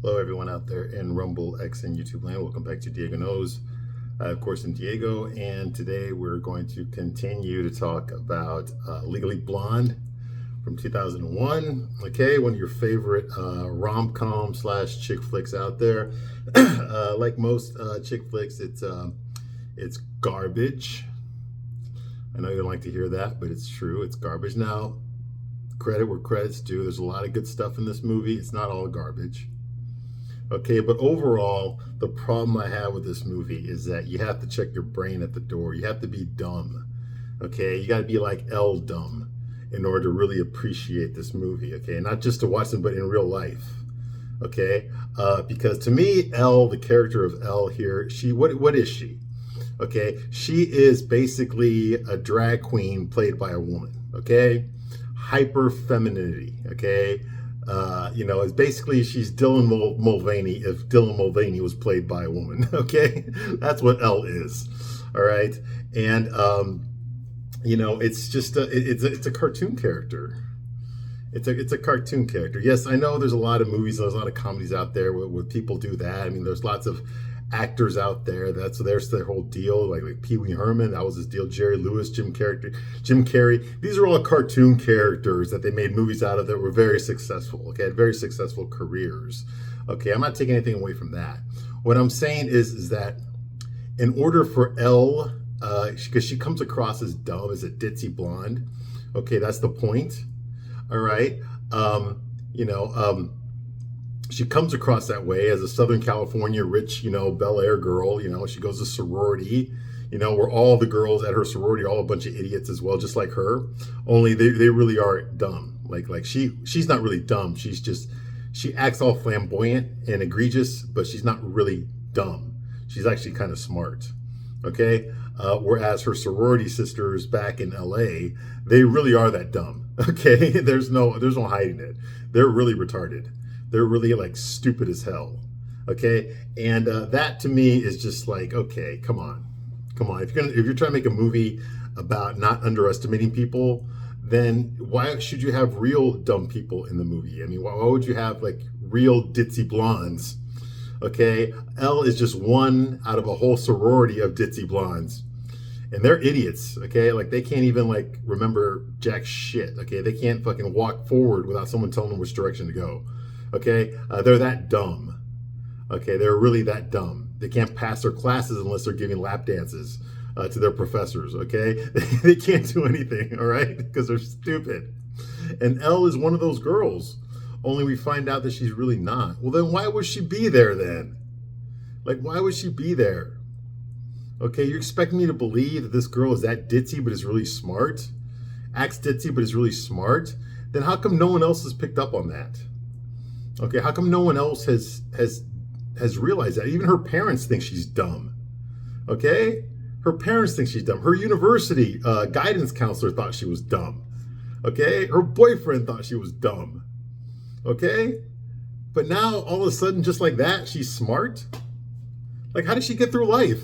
Hello, everyone out there in Rumble, X, and YouTube land. Welcome back to Diego Knows. Of course, I'm Diego, and today we're going to continue to talk about Legally Blonde from 2001. Okay, one of your favorite rom-com slash chick flicks out there. Like most chick flicks, it's garbage. I know you don't like to hear that, but it's true. It's garbage. Now, credit where credit's due. There's a lot of good stuff in this movie. It's not all garbage. Okay, but overall, the problem I have with this movie is that you have to check your brain at the door. You have to be dumb. Okay, you got to be like Elle dumb in order to really appreciate this movie. Okay, not just to watch them, but in real life. Okay, because to me, Elle, the character of Elle here, what is she? Okay, she is basically a drag queen played by a woman. Okay, hyper femininity. Okay. It's basically she's Dylan Mulvaney if Dylan Mulvaney was played by a woman. Okay, that's what Elle is. All right, and it's just it's a cartoon character. It's a cartoon character. Yes, I know there's a lot of movies, there's a lot of comedies out there where people do that. I mean, there's lots of actors out there. There's their whole deal. Like Pee Wee Herman, that was his deal. Jerry Lewis, Jim Carrey. These are all cartoon characters that they made movies out of that were very successful. Okay, had very successful careers. Okay, I'm not taking anything away from that. What I'm saying is that in order for Elle, because she comes across as dumb, as a ditzy blonde. Okay, that's the point. All right. She comes across that way as a Southern California rich, Bel Air girl. She goes to sorority, where all the girls at her sorority are all a bunch of idiots as well, just like her. Only they really are dumb. Like she's not really dumb. She acts all flamboyant and egregious, but she's not really dumb. She's actually kind of smart. Okay. Whereas her sorority sisters back in LA, they really are that dumb. Okay. There's no hiding it. They're really retarded. They're really like stupid as hell. Okay. And that to me is just like, okay, come on. If you're trying to make a movie about not underestimating people, then why should you have real dumb people in the movie? I mean, why would you have like real ditzy blondes? Okay. Elle is just one out of a whole sorority of ditzy blondes. And they're idiots, okay? Like, they can't even, like, remember jack shit, okay? They can't fucking walk forward without someone telling them which direction to go, okay? They're that dumb, okay? They're really that dumb. They can't pass their classes unless they're giving lap dances to their professors, okay? They can't do anything, all right? Because they're stupid. And Elle is one of those girls, only we find out that she's really not. Well, then why would she be there then? Like, why would she be there? Okay, you're expecting me to believe that this girl is that ditzy but is really smart? Acts ditzy but is really smart? Then how come no one else has picked up on that? Okay, how come no one else has realized that? Even her parents think she's dumb. Okay? Her parents think she's dumb. Her university guidance counselor thought she was dumb. Okay? Her boyfriend thought she was dumb. Okay? But now, all of a sudden, just like that, she's smart? Like, how did she get through life?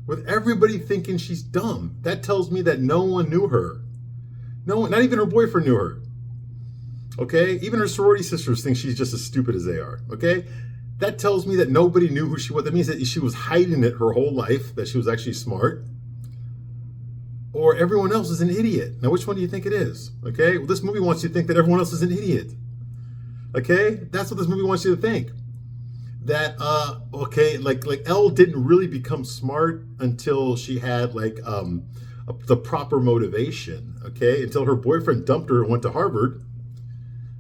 With everybody thinking she's dumb. That tells me that no one knew her. No one, not even her boyfriend knew her. Okay? Even her sorority sisters think she's just as stupid as they are. Okay? That tells me that nobody knew who she was. That means that she was hiding it her whole life, that she was actually smart. Or everyone else is an idiot. Now, which one do you think it is? Okay? Well, this movie wants you to think that everyone else is an idiot. Okay? That's what this movie wants you to think. That like Elle didn't really become smart until she had like the proper motivation, okay? Until her boyfriend dumped her and went to Harvard.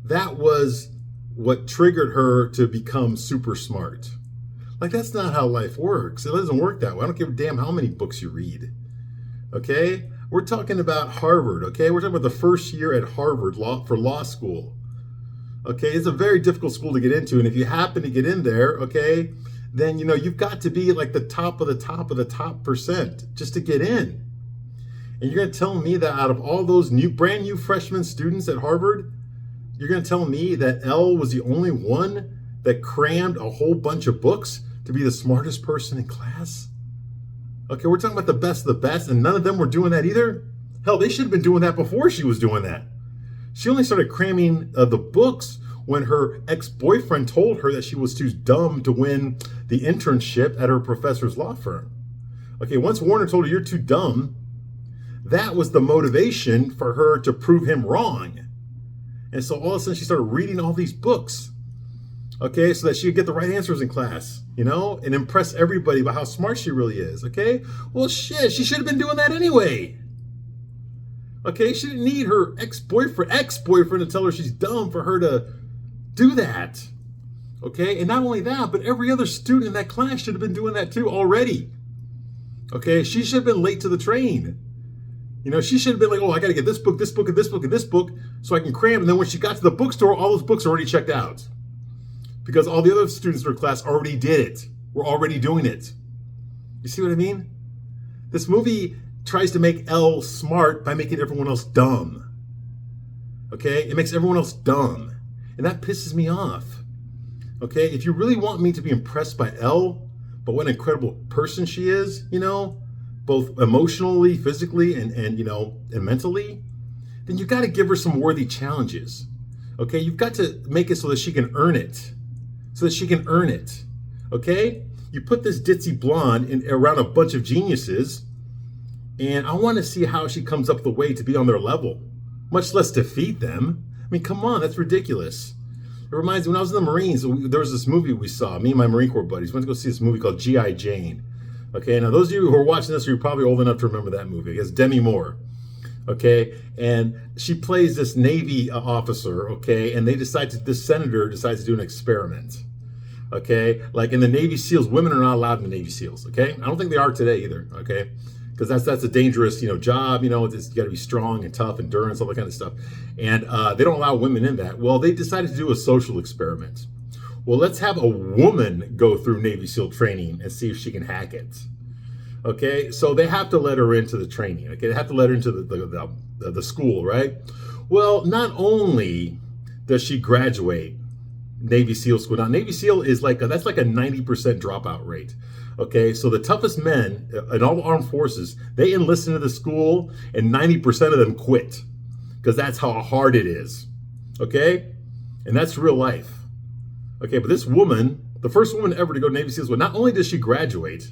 That was what triggered her to become super smart. Like, that's not how life works. It doesn't work that way. I don't give a damn how many books you read. Okay? We're talking about Harvard, okay? We're talking about the first year at Harvard for law school. Okay, it's a very difficult school to get into, and if you happen to get in there, okay, then you've got to be like the top of the top of the top percent just to get in. And you're going to tell me that out of all those brand new freshman students at Harvard, you're going to tell me that Elle was the only one that crammed a whole bunch of books to be the smartest person in class? Okay, we're talking about the best of the best, and none of them were doing that either? Hell, they should have been doing that before she was doing that. She only started cramming the books when her ex-boyfriend told her that she was too dumb to win the internship at her professor's law firm. Okay, once Warner told her you're too dumb, that was the motivation for her to prove him wrong. And so all of a sudden she started reading all these books, okay, so that she could get the right answers in class, you know, and impress everybody about how smart she really is, okay? Well, shit, she should have been doing that anyway. Okay, she didn't need her ex-boyfriend to tell her she's dumb for her to do that. Okay, and not only that, but every other student in that class should have been doing that too already. Okay, she should have been late to the train. You know, she should have been like, oh, I got to get this book, this book, and this book, and this book so I can cram. And then when she got to the bookstore, all those books are already checked out. Because all the other students in her class already did it. We're already doing it. You see what I mean? This movie tries to make Elle smart by making everyone else dumb. Okay? It makes everyone else dumb. And that pisses me off. Okay? If you really want me to be impressed by Elle, but what an incredible person she is, you know, both emotionally, physically, and you know, and mentally, then you've got to give her some worthy challenges. Okay? You've got to make it so that she can earn it. So that she can earn it. Okay? You put this ditzy blonde around a bunch of geniuses, and I want to see how she comes up the way to be on their level, much less defeat them. I mean, come on, that's ridiculous. It reminds me, when I was in the Marines, there was this movie we saw, me and my Marine Corps buddies went to go see this movie called G.I. Jane. Okay, now those of you who are watching this, you're probably old enough to remember that movie. It's Demi Moore. Okay, and she plays this Navy officer, okay, and this senator decides to do an experiment. Okay, like in the Navy SEALs, women are not allowed in the Navy SEALs, okay? I don't think they are today either, okay? Because that's a dangerous, you know, job, you know, you got to be strong and tough, endurance, all that kind of stuff. And they don't allow women in that. Well, they decided to do a social experiment. Well, let's have a woman go through Navy SEAL training and see if she can hack it. Okay, so they have to let her into the training. Okay, they have to let her into the school, right? Well, not only does she graduate Navy SEAL school. Now, Navy SEAL is that's like a 90% dropout rate. Okay, so the toughest men in all the armed forces, they enlist into the school, and 90% of them quit because that's how hard it is. Okay, and that's real life. Okay, but this woman, the first woman ever to go to Navy SEAL school, not only does she graduate,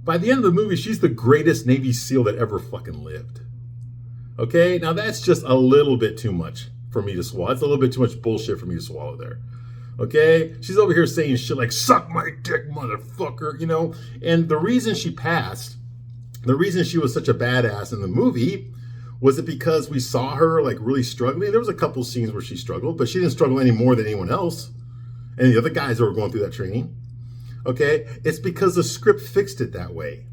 by the end of the movie, she's the greatest Navy SEAL that ever fucking lived. Okay, now that's just a little bit too much for me to swallow. It's a little bit too much bullshit for me to swallow there. Okay? She's over here saying shit like, suck my dick, motherfucker, you know? And the reason she passed, the reason she was such a badass in the movie, was it because we saw her like really struggling? There was a couple scenes where she struggled, but she didn't struggle any more than anyone else. Any of the other guys that were going through that training. Okay? It's because the script fixed it that way.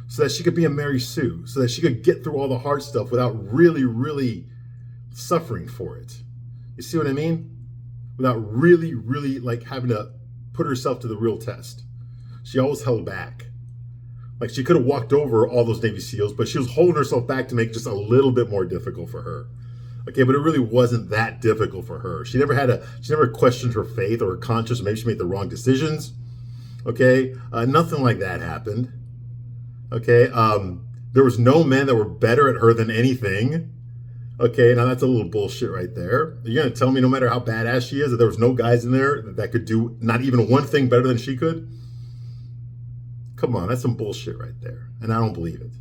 So that she could be a Mary Sue. So that she could get through all the hard stuff without really suffering for it. You see what I mean? Without really like having to put herself to the real test. She always held back. Like she could have walked over all those Navy SEALs, but she was holding herself back to make it just a little bit more difficult for her. Okay, but it really wasn't that difficult for her. She never questioned her faith or her conscience, or maybe she made the wrong decisions. Okay, nothing like that happened. Okay, there was no men that were better at her than anything. Okay, now that's a little bullshit right there. You're going to tell me no matter how badass she is that there was no guys in there that could do not even one thing better than she could? Come on, that's some bullshit right there. And I don't believe it.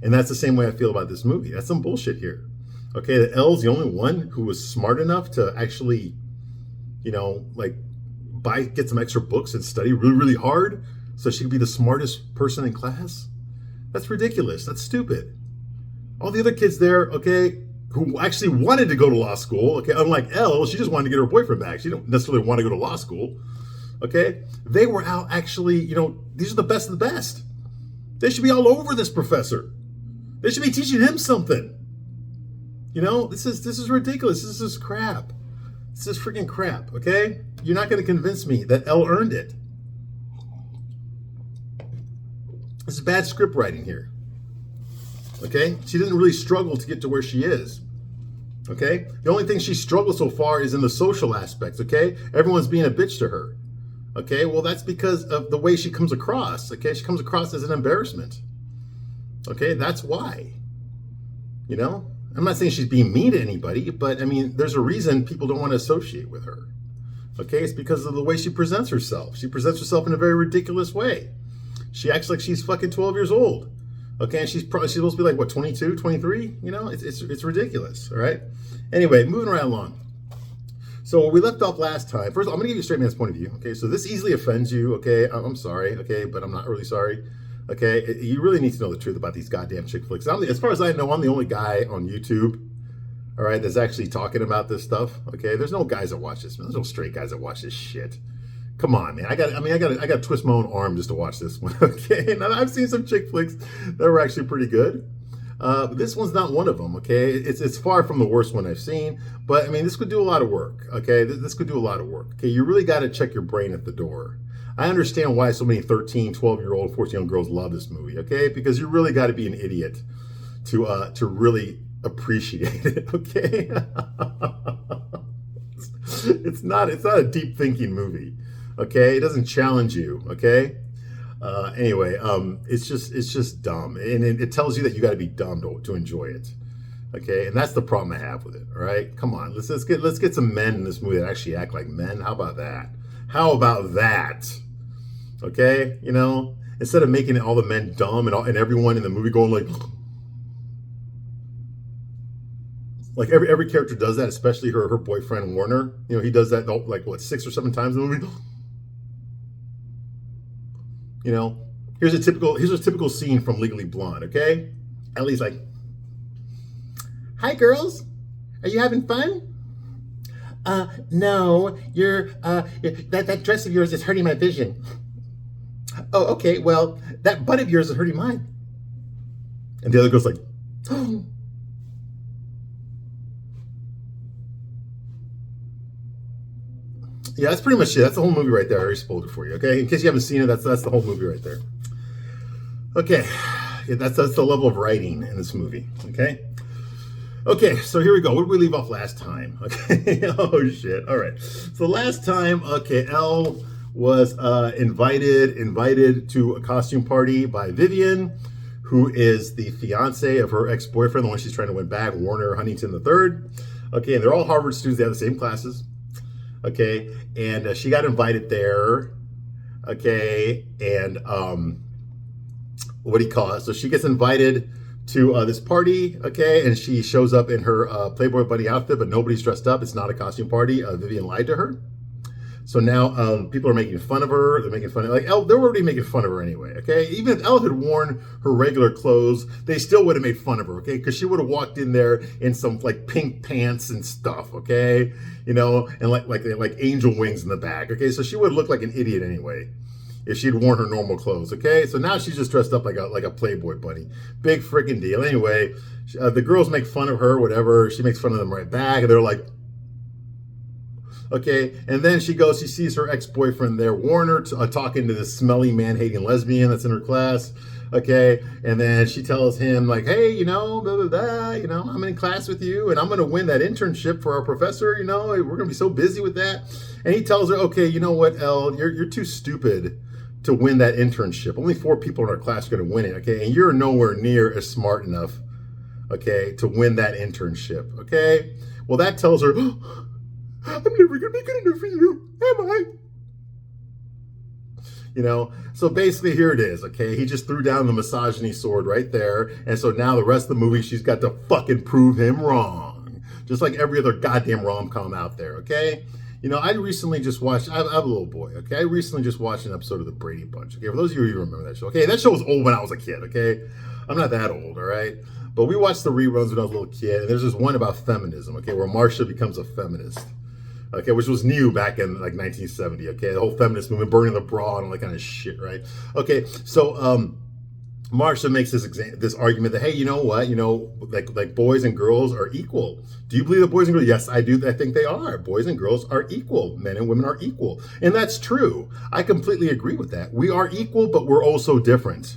And that's the same way I feel about this movie. That's some bullshit here. Okay, that Elle's the only one who was smart enough to actually, you know, like get some extra books and study really hard so she could be the smartest person in class. That's ridiculous. That's stupid. All the other kids there, okay, who actually wanted to go to law school, okay, unlike Elle, she just wanted to get her boyfriend back. She didn't necessarily want to go to law school, okay? They were out actually, you know, these are the best of the best. They should be all over this professor. They should be teaching him something. You know, this is ridiculous. This is crap. This is freaking crap, okay? You're not going to convince me that Elle earned it. This is bad script writing here. Okay? She didn't really struggle to get to where she is. Okay? The only thing she struggled so far is in the social aspects, okay? Everyone's being a bitch to her. Okay? Well, that's because of the way she comes across. Okay? She comes across as an embarrassment. Okay? That's why. You know? I'm not saying she's being mean to anybody, but I mean, there's a reason people don't want to associate with her. Okay, it's because of the way she presents herself. She presents herself in a very ridiculous way. She acts like she's fucking 12 years old. Okay, and she's supposed to be like, what, 22, 23? You know, it's ridiculous, all right? Anyway, moving right along. So where we left off last time, first of all, I'm going to give you a straight man's point of view, okay? So this easily offends you, okay? I'm sorry, okay? But I'm not really sorry, okay? You really need to know the truth about these goddamn chick flicks. As far as I know, I'm the only guy on YouTube, all right, that's actually talking about this stuff, okay? There's no guys that watch this, man. There's no straight guys that watch this shit. Come on, man. I got to twist my own arm just to watch this one, okay? Now, I've seen some chick flicks that were actually pretty good. But this one's not one of them, okay? It's far from the worst one I've seen, but I mean, this could do a lot of work, okay? This could do a lot of work, okay? You really got to check your brain at the door. I understand why so many 13, 12-year-old, 14-year-old girls love this movie, okay? Because you really got to be an idiot to really appreciate it, okay? It's not a deep thinking movie, okay? It doesn't challenge you, okay? Anyway, it's just dumb, and it tells you that you got to be dumb to enjoy it, okay? And that's the problem I have with it. All right, come on, let's get some men in this movie that actually act like men. How about that? How about that? Okay, you know, instead of making all the men dumb and everyone in the movie going like every character does that, especially her boyfriend Warner. You know, he does that like what, 6 or 7 times in the movie. You know, here's a typical scene from Legally Blonde, okay? Ellie's like, "Hi girls, are you having fun?" No, that dress of yours is hurting my vision." "Oh, okay, well, that butt of yours is hurting mine." And the other girl's like, "Oh." Yeah, that's pretty much it. That's the whole movie right there. I already spoiled it for you, okay? In case you haven't seen it, that's the whole movie right there. Okay, yeah, that's the level of writing in this movie, okay? Okay, so here we go. What did we leave off last time? Okay, oh shit. All right. So last time, okay, Elle was invited to a costume party by Vivian, who is the fiance of her ex-boyfriend, the one she's trying to win back, Warner Huntington III. Okay, and they're all Harvard students. They have the same classes. Okay, and she got invited there. Okay, and what do you call it? So she gets invited to this party. Okay, and she shows up in her Playboy bunny outfit, but nobody's dressed up. It's not a costume party. Vivian lied to her. So now people are making fun of her. They're making fun of, like, Elle, they were already making fun of her anyway, okay? Even if Elle had worn her regular clothes, they still would have made fun of her, okay? Because she would have walked in there in some, like, pink pants and stuff, okay? You know, and like angel wings in the back, okay? So she would look like an idiot anyway if she'd worn her normal clothes, okay? So now she's just dressed up like a Playboy bunny. Big freaking deal. Anyway, the girls make fun of her, whatever. She makes fun of them right back, and they're like, okay, and then she sees her ex-boyfriend there, Warner, talking to this smelly, man-hating lesbian that's in her class, okay, and then she tells him, like, "Hey, you know, blah, blah, blah, you know, I'm in class with you, and I'm going to win that internship for our professor, you know, we're going to be so busy with that." And he tells her, "Okay, you know what, Elle, you're too stupid to win that internship. Only 4 people in our class are going to win it, okay, and you're nowhere near as smart enough, okay, to win that internship, okay?" Well, that tells her, "I'm never going to be good enough for you, am I?" You know, so basically here it is, okay? He just threw down the misogyny sword right there. And so now the rest of the movie, she's got to fucking prove him wrong. Just like every other goddamn rom-com out there, okay? You know, I recently just watched, I have a little boy, okay? I recently just watched an episode of The Brady Bunch, okay? For those of you who remember that show, okay? That show was old when I was a kid, okay? I'm not that old, all right? But we watched the reruns when I was a little kid. And there's this one about feminism, okay? Where Marsha becomes a feminist. Okay, which was new back in like 1970, okay? The whole feminist movement, burning the bra and all that kind of shit, right? Okay, so Marsha makes this argument that, hey, you know what? You know, like boys and girls are equal. Do you believe that boys and girls? Yes, I do. I think they are. Boys and girls are equal. Men and women are equal. And that's true. I completely agree with that. We are equal, but we're also different.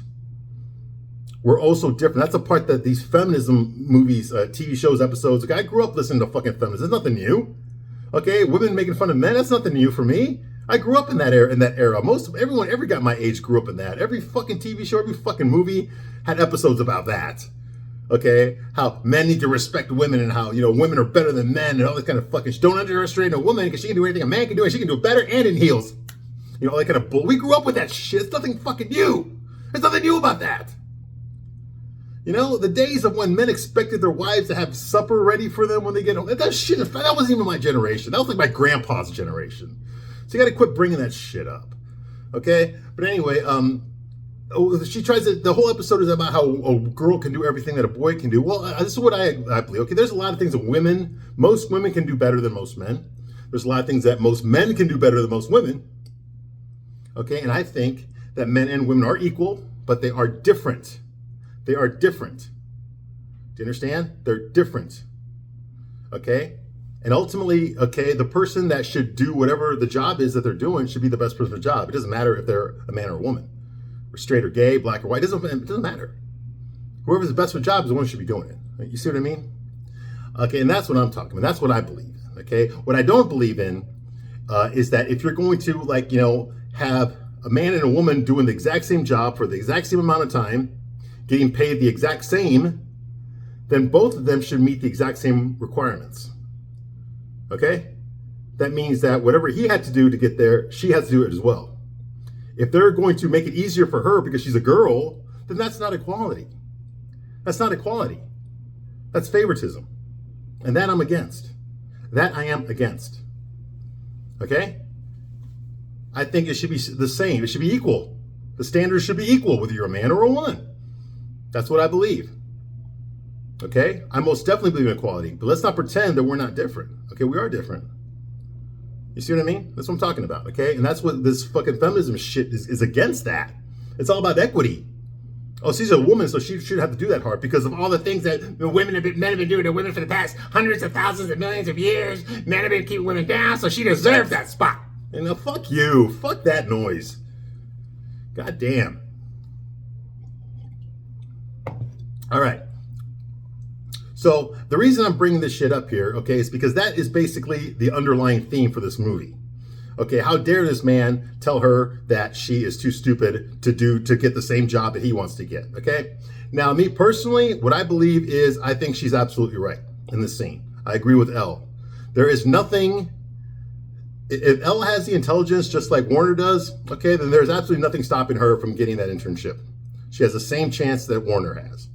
We're also different. That's the part that these feminism movies, TV shows, episodes, okay, I grew up listening to fucking feminism. There's nothing new. Okay, women making fun of men, that's nothing new for me. I grew up in that era. Every guy my age grew up in that. Every fucking TV show, every fucking movie had episodes about that. Okay, how men need to respect women and how, women are better than men and all this kind of fucking shit. Don't underestimate a woman because she can do anything a man can do and she can do it better and in heels. All that kind of bull. We grew up with that shit. It's nothing fucking new. There's nothing new about that. The days of when men expected their wives to have supper ready for them when they get home. That shit, that wasn't even my generation. That was like my grandpa's generation. So you got to quit bringing that shit up. Okay? But anyway, she tries to, the whole episode is about how a girl can do everything that a boy can do. Well, this is what I believe. Okay, there's a lot of things that most women can do better than most men. There's a lot of things that most men can do better than most women. Okay, and I think that men and women are equal, but they are different. They are different. Do you understand? They're different. Okay? And ultimately, okay, the person that should do whatever the job is that they're doing should be the best person for the job. It doesn't matter if they're a man or a woman, or straight or gay, black or white. It doesn't matter. Whoever's the best for the job is the one who should be doing it. You see what I mean? Okay, and that's what I'm talking about. That's what I believe in. Okay? What I don't believe in is that if you're going to, have a man and a woman doing the exact same job for the exact same amount of time, getting paid the exact same, then both of them should meet the exact same requirements. Okay? That means that whatever he had to do to get there, she has to do it as well. If they're going to make it easier for her because she's a girl, then that's not equality. That's not equality. That's favoritism. And that I'm against. That I am against. Okay? I think it should be the same. It should be equal. The standards should be equal whether you're a man or a woman. That's what I believe. Okay? I most definitely believe in equality, but let's not pretend that we're not different. Okay? We are different. You see what I mean? That's what I'm talking about. Okay? And that's what this fucking feminism shit is against that. It's all about equity. Oh, she's a woman, so she shouldn't have to do that hard because of all the things that men have been doing to women for the past hundreds of thousands of millions of years. Men have been keeping women down, so she deserves that spot. Fuck you. Fuck that noise. God damn. All right. So the reason I'm bringing this shit up here, okay, is because that is basically the underlying theme for this movie. Okay, how dare this man tell her that she is too stupid to get the same job that he wants to get, okay? Now, me personally, what I believe is I think she's absolutely right in this scene. I agree with Elle. There is nothing... If Elle has the intelligence just like Warner does, okay, then there's absolutely nothing stopping her from getting that internship. She has the same chance that Warner has.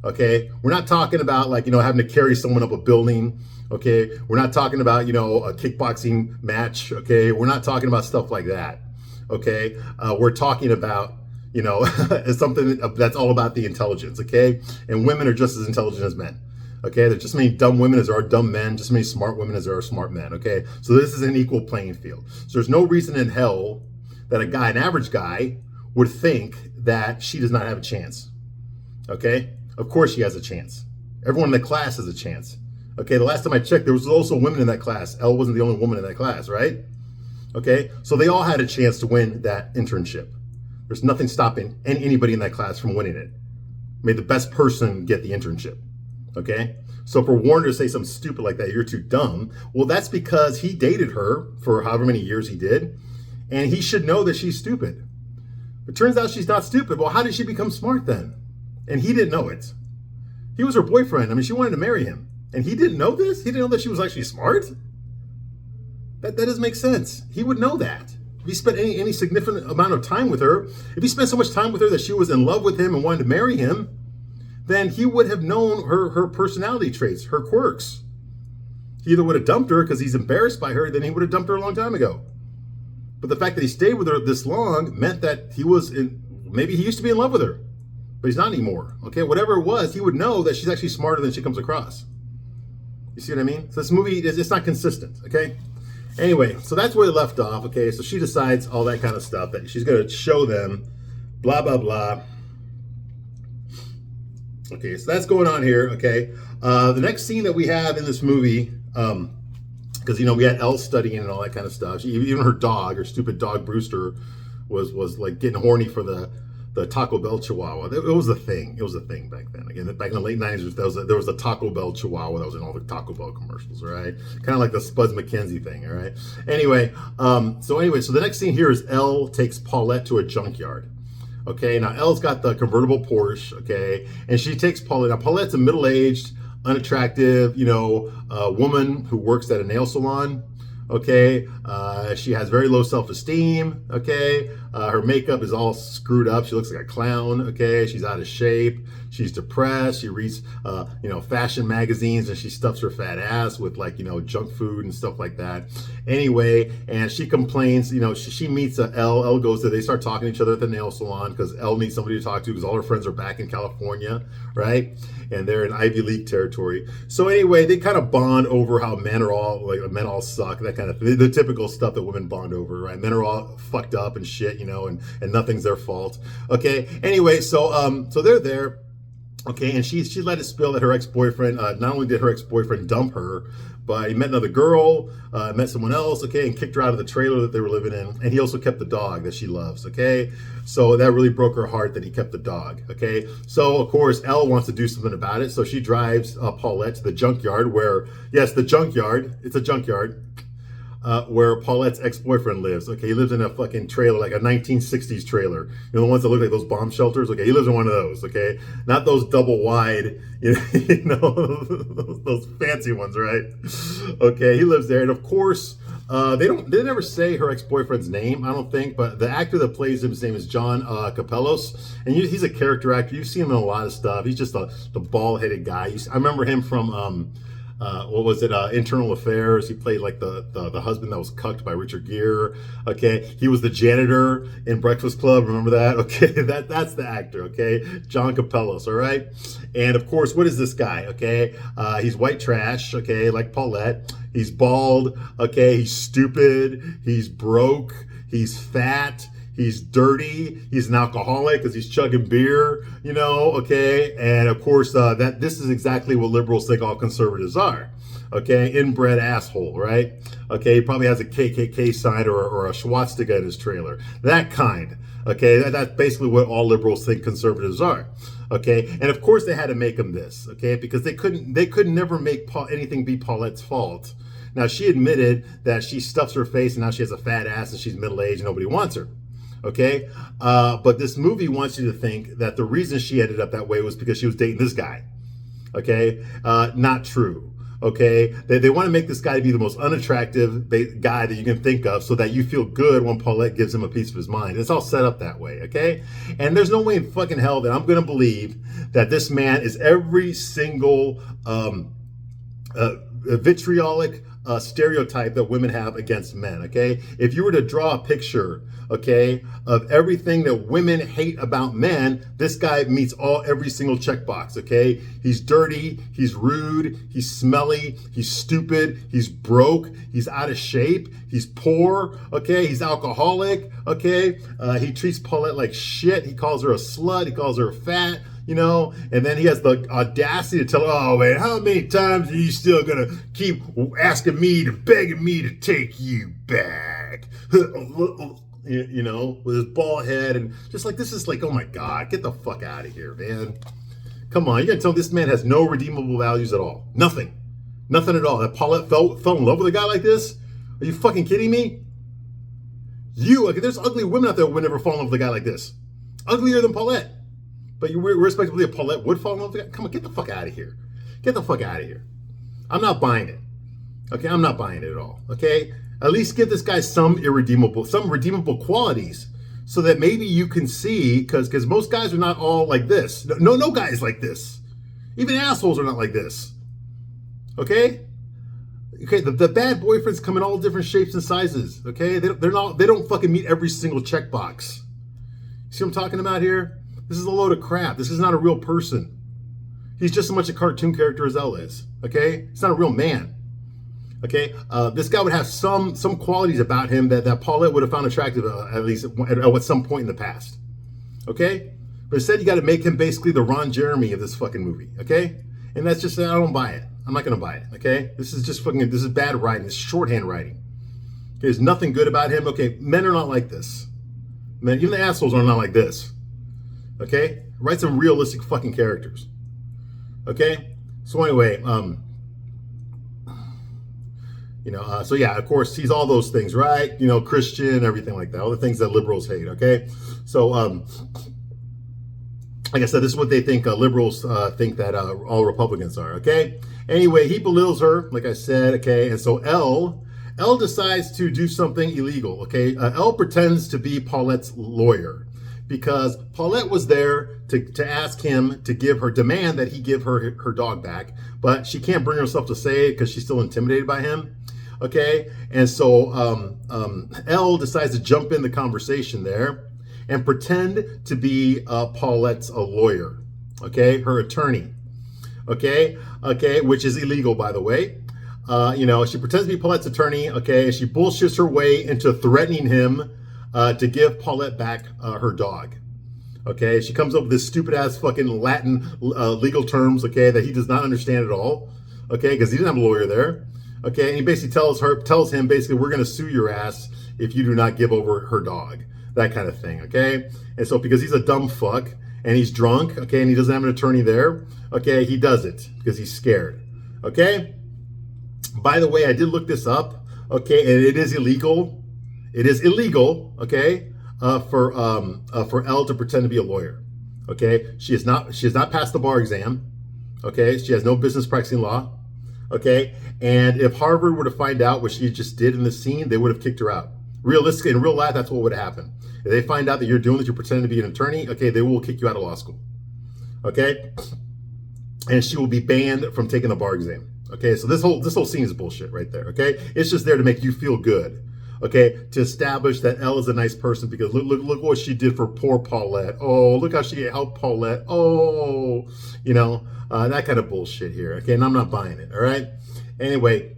Okay, we're not talking about having to carry someone up a building. Okay, we're not talking about a kickboxing match. Okay, we're not talking about stuff like that. Okay, we're talking about something that's all about the intelligence. Okay, and women are just as intelligent as men. Okay, there's just as many dumb women as there are dumb men, just as many smart women as there are smart men. Okay, so this is an equal playing field. So there's no reason in hell that an average guy, would think that she does not have a chance. Okay, of course she has a chance. Everyone in the class has a chance. Okay, the last time I checked, there was also women in that class. Elle wasn't the only woman in that class, right? Okay, so they all had a chance to win that internship. There's nothing stopping anybody in that class from winning it. Made the best person get the internship. Okay, so for Warner to say something stupid like that, you're too dumb. Well, that's because he dated her for however many years he did, and he should know that she's stupid. It turns out she's not stupid. Well, how did she become smart then? And he didn't know it. He was her boyfriend. I mean, she wanted to marry him, and he didn't know this. He didn't know that she was actually smart. That doesn't make sense. He would know that. If he spent any significant amount of time with her, if he spent so much time with her that she was in love with him and wanted to marry him, then he would have known her personality traits, her quirks. He either would have dumped her because he's embarrassed by her, then he would have dumped her a long time ago. But the fact that he stayed with her this long meant that maybe he used to be in love with her, but he's not anymore. Okay, whatever it was, he would know that she's actually smarter than she comes across. You see what I mean? So this movie, it's not consistent, okay? Anyway, so that's where it left off, okay? So she decides all that kind of stuff, that she's going to show them, blah, blah, blah. Okay, so that's going on here, okay? The next scene that we have in this movie, because, we had Elle studying and all that kind of stuff. Even her dog, her stupid dog Brewster, was like getting horny for the Taco Bell Chihuahua. It was a thing. It was a thing back then. Again, back in the late 90s, there was a Taco Bell Chihuahua that was in all the Taco Bell commercials, all right? Kind of like the Spuds MacKenzie thing, all right? So the next scene here is Elle takes Paulette to a junkyard. Okay, now Elle's got the convertible Porsche. Okay, and she takes Paulette. Now Paulette's a middle-aged, unattractive, woman who works at a nail salon. Okay, she has very low self-esteem. Okay, her makeup is all screwed up. She looks like a clown. Okay, she's out of shape. She's depressed. She reads, fashion magazines, and she stuffs her fat ass with junk food and stuff like that. Anyway, and she complains. She meets Elle. Elle goes there. They start talking to each other at the nail salon because Elle needs somebody to talk to because all her friends are back in California, right? And they're in Ivy League territory. So anyway, they kind of bond over how men all suck, that kind of thing. The typical stuff that women bond over, right? Men are all fucked up and shit, and nothing's their fault. Okay. Anyway, so they're there. Okay, and she let it spill that her ex-boyfriend, not only did her ex-boyfriend dump her, but he met another girl, met someone else, okay, and kicked her out of the trailer that they were living in. And he also kept the dog that she loves, okay? So that really broke her heart that he kept the dog, okay? So, of course, Elle wants to do something about it. So she drives Paulette to the junkyard where, yes, the junkyard, it's a junkyard, where Paulette's ex-boyfriend lives. Okay, he lives in a fucking trailer, like a 1960s trailer. The ones that look like those bomb shelters. Okay, he lives in one of those. Okay, not those double wide, those fancy ones, right? Okay, he lives there, and of course, they never say her ex-boyfriend's name, I don't think, but the actor that plays him, his name is John Capellos, and he's a character actor. You've seen him in a lot of stuff. He's just the bald-headed guy. I remember him from Internal Affairs. He played like the husband that was cucked by Richard Gere. Okay, he was the janitor in Breakfast Club. Remember that? Okay, that's the actor. Okay, John Capellos. All right, and of course, what is this guy? Okay, he's white trash. Okay, like Paulette. He's bald. Okay, he's stupid. He's broke. He's fat. He's dirty. He's an alcoholic because he's chugging beer, okay? And of course, this is exactly what liberals think all conservatives are, okay? Inbred asshole, right? Okay, he probably has a KKK sign or a swastika in his trailer. That kind, okay? That's basically what all liberals think conservatives are, okay? And of course, they had to make him this, okay? Because they could never make anything be Paulette's fault. Now, she admitted that she stuffs her face and now she has a fat ass and she's middle-aged and nobody wants her. Okay, but this movie wants you to think that the reason she ended up that way was because she was dating this guy. Okay, not true. Okay, they want to make this guy be the most unattractive guy that you can think of, so that you feel good when Paulette gives him a piece of his mind. It's all set up that way. Okay, and there's no way in fucking hell that I'm going to believe that this man is every single vitriolic stereotype that women have against men. Okay, if you were to draw a picture, okay, of everything that women hate about men, this guy meets every single checkbox. Okay, he's dirty, he's rude, he's smelly, he's stupid, he's broke, he's out of shape, he's poor. Okay, he's alcoholic. Okay, he treats Paulette like shit. He calls her a slut. He calls her fat. And then he has the audacity to tell her, oh, man, how many times are you still going to keep begging me to take you back? With his bald head and just like, this is like, oh my God, get the fuck out of here, man. Come on, you're going to tell me this man has no redeemable values at all? Nothing at all. That Paulette fell in love with a guy like this? Are you fucking kidding me? There's ugly women out there who would never fall in love with a guy like this. Uglier than Paulette. But you respectably, if Paulette would fall in love with the guy, come on, get the fuck out of here. Get the fuck out of here. I'm not buying it. Okay, I'm not buying it at all. Okay, at least give this guy some redeemable qualities, so that maybe you can see, because most guys are not all like this. No guy is like this. Even assholes are not like this. Okay. Okay, the bad boyfriends come in all different shapes and sizes. Okay, they don't fucking meet every single checkbox. See what I'm talking about here? This is a load of crap. This is not a real person. He's just as much a cartoon character as Elle is. Okay? He's not a real man. Okay? This guy would have some qualities about him that Paulette would have found attractive, at least at some point in the past. Okay? But instead, you got to make him basically the Ron Jeremy of this fucking movie. Okay? And that's just, I don't buy it. I'm not going to buy it. Okay? This is bad writing. This is shorthand writing. Okay, there's nothing good about him. Okay? Men are not like this. Men, even the assholes are not like this. Okay? Write some realistic fucking characters. Okay? So anyway, So yeah, of course, he's all those things, right? Christian, everything like that, all the things that liberals hate. Okay, so like I said, this is what they think liberals think that all Republicans are. Okay. Anyway, he belittles her, like I said. Okay, and so Elle decides to do something illegal. Okay, Elle pretends to be Paulette's lawyer because Paulette was there to ask him to demand that he give her dog back, but she can't bring herself to say it because she's still intimidated by him. Okay, and so Elle decides to jump in the conversation there and pretend to be Paulette's lawyer, okay, her attorney, okay, which is illegal, by the way. She pretends to be Paulette's attorney, okay, and she bullshits her way into threatening him to give Paulette back her dog. Okay, she comes up with this stupid ass fucking Latin legal terms, okay, that he does not understand at all, okay, because he didn't have a lawyer there. Okay, and he basically tells him basically, we're going to sue your ass if you do not give over her dog. That kind of thing, okay? And so because he's a dumb fuck and he's drunk, okay, and he doesn't have an attorney there, okay, he does it because he's scared, okay? By the way, I did look this up, okay, and it is illegal. It is illegal, okay, for Elle to pretend to be a lawyer, okay? She has not passed the bar exam, okay? She has no business practicing law, okay? And if Harvard were to find out what she just did in the scene, they would have kicked her out. Realistically, in real life, that's what would happen. If they find out that you're doing this, you're pretending to be an attorney, okay, they will kick you out of law school, okay? And she will be banned from taking the bar exam, okay? So this whole scene is bullshit right there, okay? It's just there to make you feel good, okay? To establish that Elle is a nice person because look what she did for poor Paulette. Oh, look how she helped Paulette. Oh, that kind of bullshit here, okay? And I'm not buying it, all right? Anyway,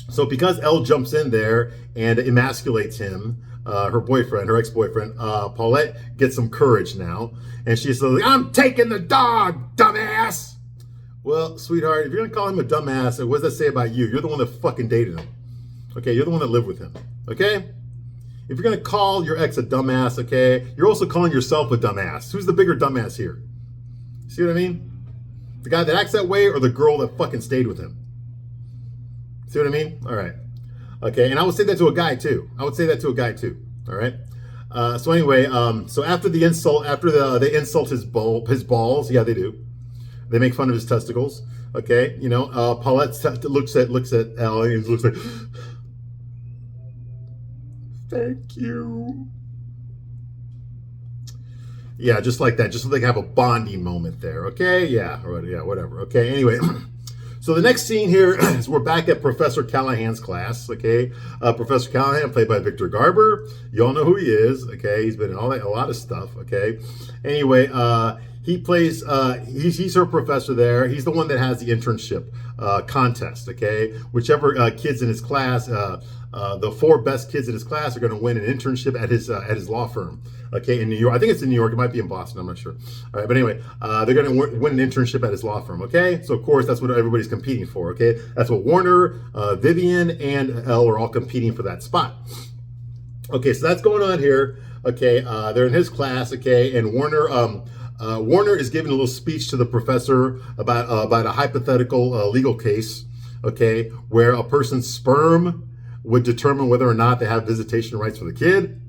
so because Elle jumps in there and emasculates him, her boyfriend, her ex-boyfriend, Paulette gets some courage now. And she says, I'm taking the dog, dumbass. Well, sweetheart, if you're going to call him a dumbass, what does that say about you? You're the one that fucking dated him. Okay, you're the one that lived with him. Okay? If you're going to call your ex a dumbass, okay, you're also calling yourself a dumbass. Who's the bigger dumbass here? See what I mean? The guy that acts that way or the girl that fucking stayed with him? See what I mean? All right. Okay, and I would say that to a guy too. All right. So anyway, so after the insult, they insult his balls. Yeah, they do. They make fun of his testicles. Okay, Paulette looks at Elle and looks like, thank you. Yeah, just like that. Just so they can have a bonding moment there. Okay, yeah, whatever. Okay, anyway. So the next scene here is we're back at Professor Callahan's class, okay? Professor Callahan, played by Victor Garber. You all know who he is, okay? He's been in a lot of stuff, okay? Anyway, he plays, he's her professor there. He's the one that has the internship contest, okay? Whichever kids in his class, the 4 best kids in his class are going to win an internship at his law firm, okay, in New York. I think it's in New York. It might be in Boston. I'm not sure. All right, but anyway, they're going to win an internship at his law firm, okay? So, of course, that's what everybody's competing for, okay? That's what Warner, Vivian, and Elle are all competing for that spot. Okay, so that's going on here, okay? They're in his class, okay, and Warner is giving a little speech to the professor about a hypothetical legal case, okay, where a person's sperm would determine whether or not they have visitation rights for the kid.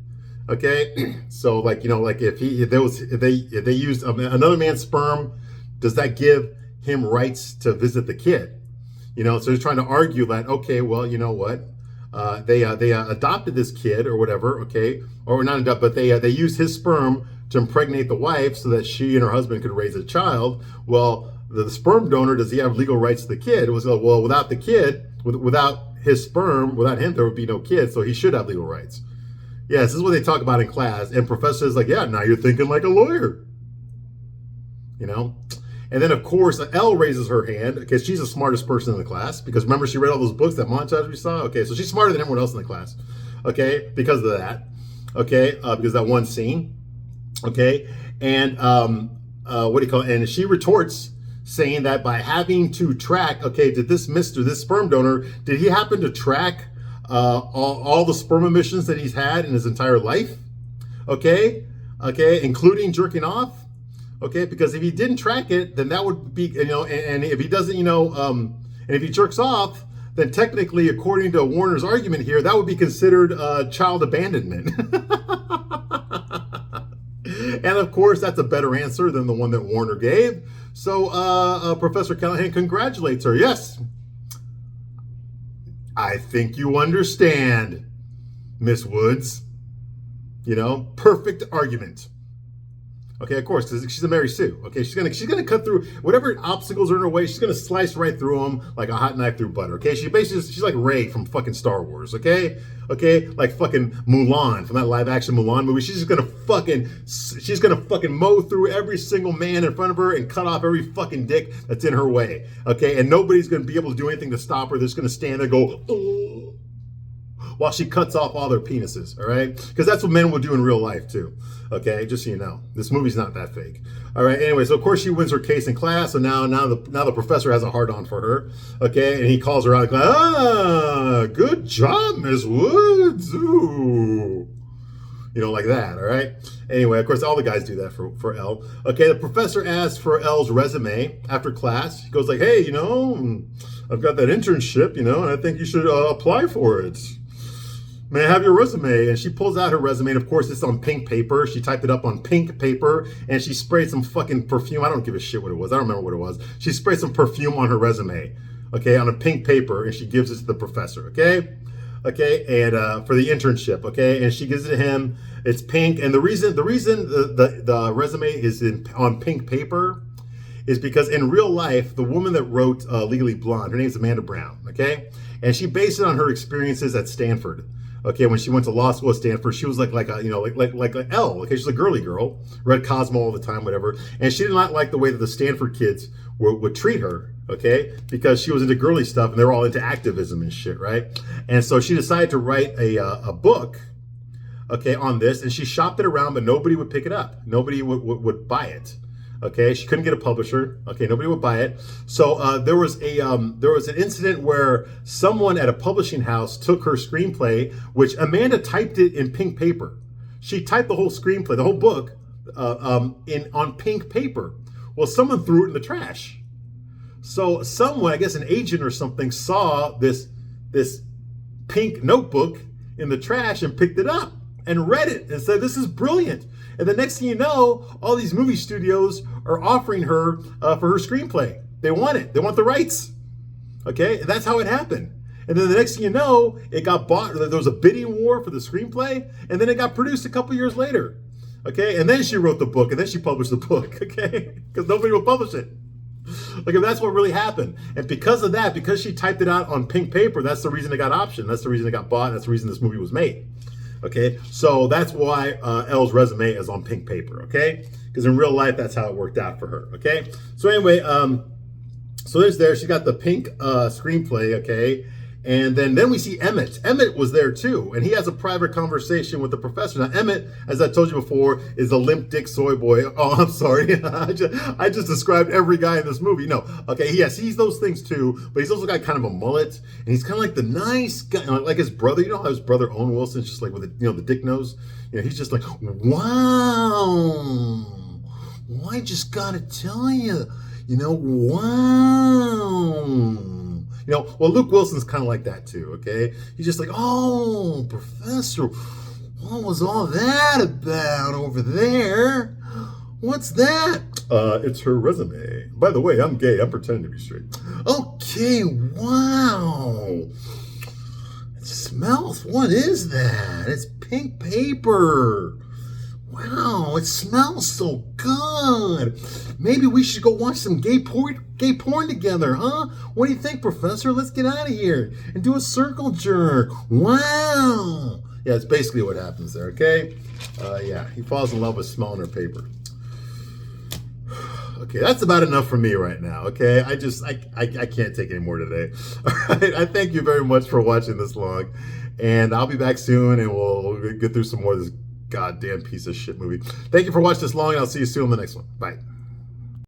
Okay, so like if they used another man's sperm, does that give him rights to visit the kid? So they're trying to argue that, okay, well, you know what, they adopted this kid or whatever, okay, or not adopt, but they used his sperm to impregnate the wife so that she and her husband could raise a child. Well, the sperm donor, does he have legal rights to the kid? It was, well, without the kid, without his sperm, without him, there would be no kid, so he should have legal rights. Yeah, this is what they talk about in class, and professor is like, yeah, now you're thinking like a lawyer. And then, of course, Elle raises her hand because she's the smartest person in the class, because remember, she read all those books, that montage we saw? Okay, so she's smarter than everyone else in the class, okay, because of that, okay, because that one scene, okay, and and she retorts, saying that by having to track, okay, did this sperm donor, did he happen to track all the sperm emissions that he's had in his entire life? Okay, including jerking off? Okay, because if he didn't track it, then that would be, and if he doesn't, and if he jerks off, then technically, according to Warner's argument here, that would be considered child abandonment. And of course, that's a better answer than the one that Warner gave. So Professor Callahan congratulates her. Yes, I think you understand, Miss Woods. You know, perfect argument. Okay, of course, because she's a Mary Sue. Okay, she's gonna cut through whatever obstacles are in her way. She's gonna slice right through them like a hot knife through butter. Okay, she's like Rey from fucking Star Wars. Okay, like fucking Mulan from that live action Mulan movie. She's gonna fucking mow through every single man in front of her and cut off every fucking dick that's in her way. Okay, and nobody's gonna be able to do anything to stop her. They're just gonna stand there and go, oh, while she cuts off all their penises, all right? Because that's what men will do in real life too, okay? Just so you know, this movie's not that fake. All right, anyway, so of course she wins her case in class, so now the professor has a hard-on for her, okay? And he calls her out, like, good job, Miss Woods, ooh. You know, like that, all right? Anyway, of course, all the guys do that for Elle. Okay, the professor asks for Elle's resume after class. He goes like, hey, you know, I've got that internship, you know, and I think you should apply for it. May I have your resume? And she pulls out her resume, and of course it's on pink paper. She typed it up on pink paper, and she sprayed some fucking perfume. I don't give a shit what it was. I don't remember what it was. She sprayed some perfume on her resume, okay, on a pink paper, and she gives it to the professor, okay? Okay, and for the internship, okay? And she gives it to him. It's pink, and the reason the resume is on pink paper is because in real life, the woman that wrote Legally Blonde, her name's Amanda Brown, okay? And she based it on her experiences at Stanford. Okay, when she went to law school at Stanford, she was like Elle. Okay, she's a girly girl, read Cosmo all the time, whatever. And she did not like the way that the Stanford kids would treat her. Okay, because she was into girly stuff, and they were all into activism and shit, right? And so she decided to write a book, okay, on this, and she shopped it around, but nobody would pick it up. Nobody would buy it. Okay, she couldn't get a publisher. Okay, nobody would buy it. So there was an incident where someone at a publishing house took her screenplay, which Amanda typed it in pink paper. She typed the whole screenplay, the whole book, on pink paper. Well, someone threw it in the trash. So someone, I guess an agent or something, saw this pink notebook in the trash and picked it up and read it and said, "This is brilliant." And the next thing you know, all these movie studios are offering her for her screenplay. They want it. They want the rights. Okay, and that's how it happened. And then the next thing you know, it got bought. There was a bidding war for the screenplay, and then it got produced a couple years later. Okay, and then she wrote the book, and then she published the book. Okay, because nobody will publish it. Like, that's what really happened. And because of that, because she typed it out on pink paper, that's the reason it got optioned. That's the reason it got bought. And that's the reason this movie was made. Okay, so that's why Elle's resume is on pink paper, okay? Because in real life, that's how it worked out for her, okay? So anyway, so she got the pink screenplay, okay? And then we see Emmett. Emmett was there too, and he has a private conversation with the professor. Now, Emmett, as I told you before, is a limp dick soy boy. Oh, I'm sorry. I just described every guy in this movie. No, okay, yes, he's those things too, but he's also got kind of a mullet, and he's kind of like the nice guy, like his brother. You know how his brother Owen Wilson's just like with the dick nose? You know, he's just like, wow. Well, I just gotta tell you, wow. Well, Luke Wilson's kind of like that too, okay? He's just like, oh, Professor, what was all that about over there? What's that? It's her resume. By the way, I'm gay. I'm pretending to be straight. Okay, wow. It smells. What is that? It's pink paper. Wow, it smells so good. Maybe we should go watch some gay porn together, huh? What do you think, Professor? Let's get out of here and do a circle jerk. Wow. Yeah, it's basically what happens there, okay? Yeah, he falls in love with smelling her paper. Okay, that's about enough for me right now, okay? I can't take any more today. All right, I thank you very much for watching this long, and I'll be back soon, and we'll get through some more of this goddamn piece of shit movie. Thank you for watching this long, and I'll see you soon in the next one. Bye.